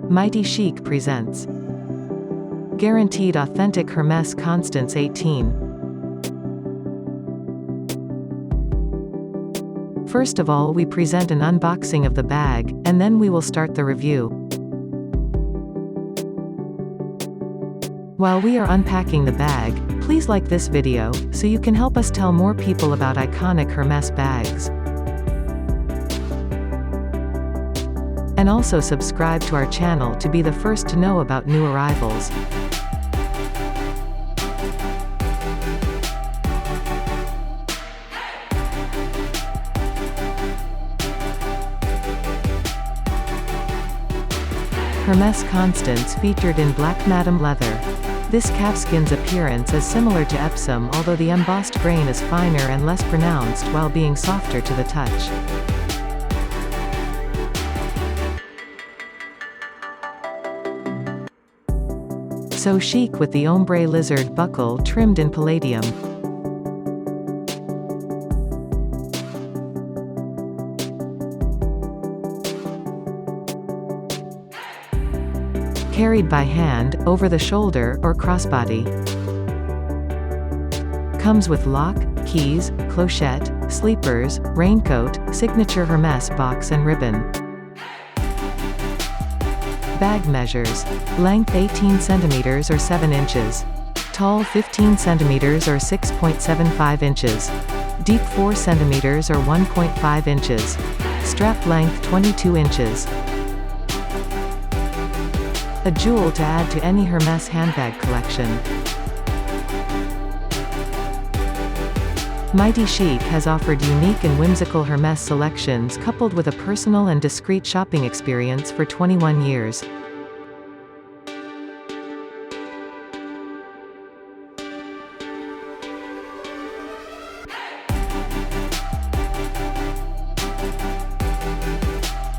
Mightychic presents Guaranteed Authentic Hermes Constance 18. First of all, we present an unboxing of the bag, and then we will start the review. While we are unpacking the bag, please like this video, so you can help us tell more people about iconic Hermes bags. And also subscribe to our channel to be the first to know about new arrivals. Hermes Constance featured in black madam leather. This calfskin's appearance is similar to Epsom, although the embossed grain is finer and less pronounced while being softer to the touch. So chic with the Ombre Lizard buckle trimmed in Palladium. Carried by hand, over the shoulder, or crossbody. Comes with lock, keys, clochette, sleepers, raincoat, signature Hermes box and ribbon. Bag measures. Length 18 cm or 7 inches. Tall 15 cm or 6.75 inches. Deep 4 cm or 1.5 inches. Strap length 22 inches. A jewel to add to any Hermes handbag collection. Mightychic has offered unique and whimsical Hermes selections coupled with a personal and discreet shopping experience for 21 years.